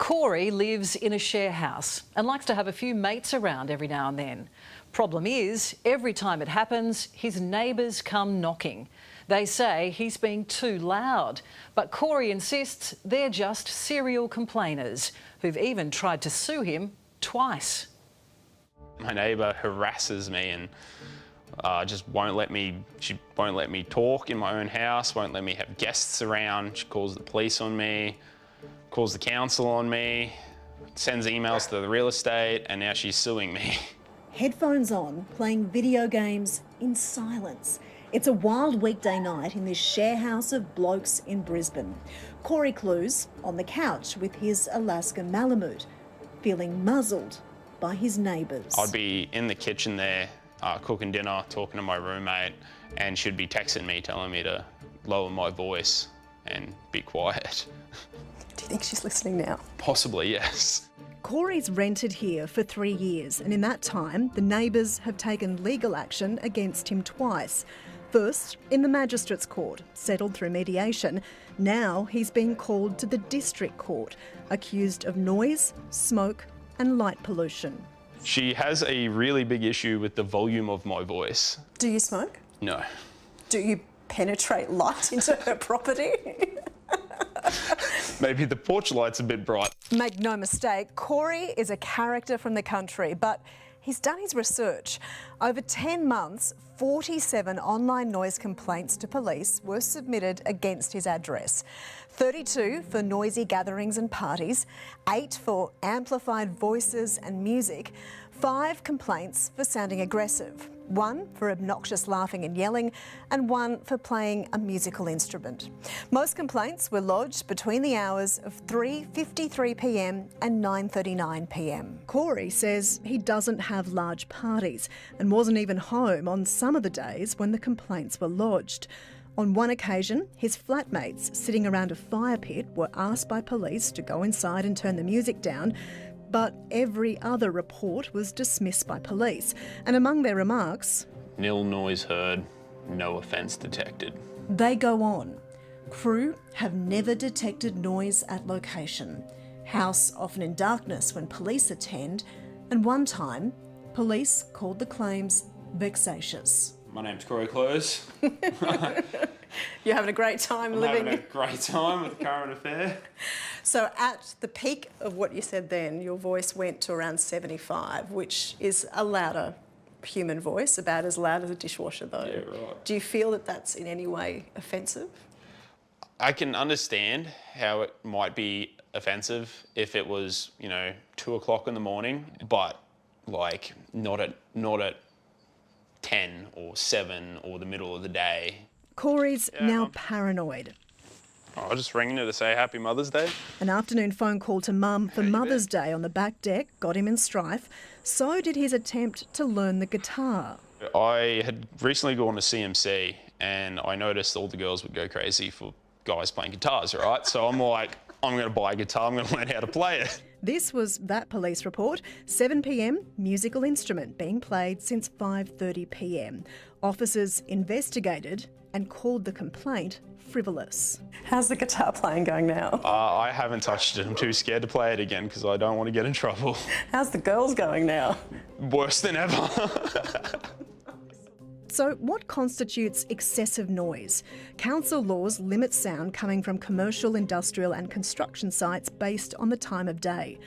Corey lives in a share house and likes to have a few mates around every now and then. Problem is, every time it happens, his neighbours come knocking. They say he's being too loud, but Corey insists they're just serial complainers who've even tried to sue him twice. My neighbour harasses me and just won't let me, she won't let me talk in my own house, won't let me have guests around. She calls the police on me, calls the council on me, sends emails to the real estate, and now she's suing me. Headphones on, playing video games in silence. It's a wild weekday night in this share house of blokes in Brisbane. Corey Clues on the couch with his Alaskan Malamute, feeling muzzled by his neighbours. I'd be in the kitchen there, cooking dinner, talking to my roommate, and she'd be texting me, telling me to lower my voice and be quiet. Do you think she's listening now? Possibly, yes. Corey's rented here for 3 years, and in that time, the neighbours have taken legal action against him twice. First, in the Magistrates Court, settled through mediation. Now he's being called to the District Court, accused of noise, smoke and light pollution. She has a really big issue with the volume of my voice. Do you smoke? No. Do you penetrate light into her property? Maybe the porch light's a bit bright. Make no mistake, Corey is a character from the country, but he's done his research. Over 10 months, 47 online noise complaints to police were submitted against his address. 32 for noisy gatherings and parties, 8 for amplified voices and music, 5 complaints for sounding aggressive, 1 for obnoxious laughing and yelling, and 1 for playing a musical instrument. Most complaints were lodged between the hours of 3:53 p.m. and 9:39 p.m. Corey says he doesn't have large parties and wasn't even home on some of the days when the complaints were lodged. On one occasion, his flatmates sitting around a fire pit were asked by police to go inside and turn the music down, but every other report was dismissed by police. And among their remarks, Nil noise heard, no offence detected. They go on. Crew have never detected noise at location. House often in darkness when police attend. And one time, police called the claims vexatious. My name's Corey Close. You're having a great time living. Having a great time with the current affair. So at the peak of what you said then, your voice went to around 75, which is a louder human voice, about as loud as a dishwasher though. Yeah, right. Do you feel that that's in any way offensive? I can understand how it might be offensive if it was, 2 o'clock in the morning, but like not at 10 or 7 or the middle of the day. Corey's now paranoid. I was just ringing her to say Happy Mother's Day. An afternoon phone call to Mum for Mother's Day on the back deck got him in strife. So did his attempt to learn the guitar. I had recently gone to CMC and I noticed all the girls would go crazy for guys playing guitars, right? So I'm like, I'm going to buy a guitar, I'm going to learn how to play it. This was that police report. 7 p.m, musical instrument being played since 5:30 p.m. Officers investigated and called the complaint frivolous. How's the guitar playing going now? I haven't touched it. I'm too scared to play it again because I don't want to get in trouble. How's the girls going now? Worse than ever. So what constitutes excessive noise? Council laws limit sound coming from commercial, industrial and construction sites based on the time of day.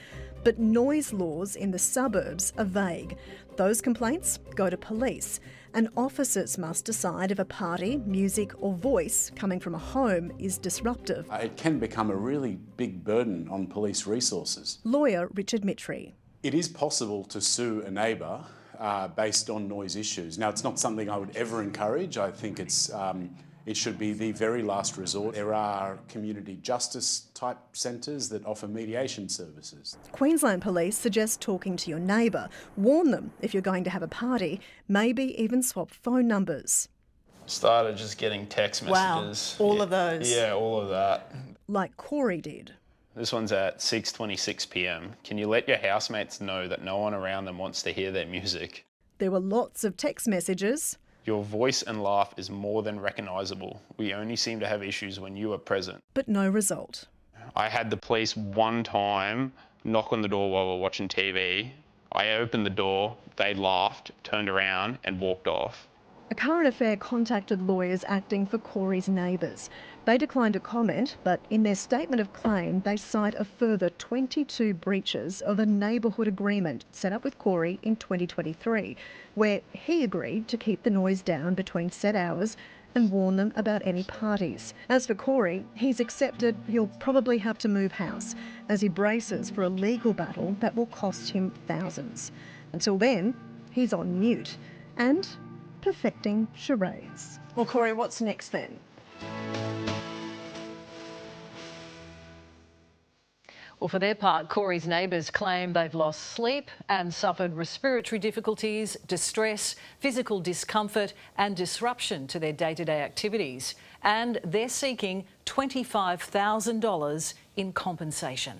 But noise laws in the suburbs are vague. Those complaints go to police, and officers must decide if a party, music or voice coming from a home is disruptive. It can become a really big burden on police resources. Lawyer Richard Mitry. It is possible to sue a neighbour based on noise issues. Now, it's not something I would ever encourage. I think it should be the very last resort. There are community justice type centres that offer mediation services. Queensland Police suggest talking to your neighbour. Warn them if you're going to have a party, maybe even swap phone numbers. Started just getting text messages. Wow, all of those? Yeah, all of that. Like Corey did. This one's at 6:26 p.m. Can you let your housemates know that no one around them wants to hear their music? There were lots of text messages. Your voice and laugh is more than recognisable. We only seem to have issues when you are present. But no result. I had the police one time knock on the door while we were watching TV. I opened the door, they laughed, turned around and walked off. A Current Affair contacted lawyers acting for Corey's neighbours. They declined to comment, but in their statement of claim, they cite a further 22 breaches of a neighbourhood agreement set up with Corey in 2023, where he agreed to keep the noise down between set hours and warn them about any parties. As for Corey, he's accepted he'll probably have to move house as he braces for a legal battle that will cost him thousands. Until then, he's on mute and perfecting charades. Well, Corey, what's next then? Well, for their part, Corey's neighbours claim they've lost sleep and suffered respiratory difficulties, distress, physical discomfort and disruption to their day-to-day activities. And they're seeking $25,000 in compensation.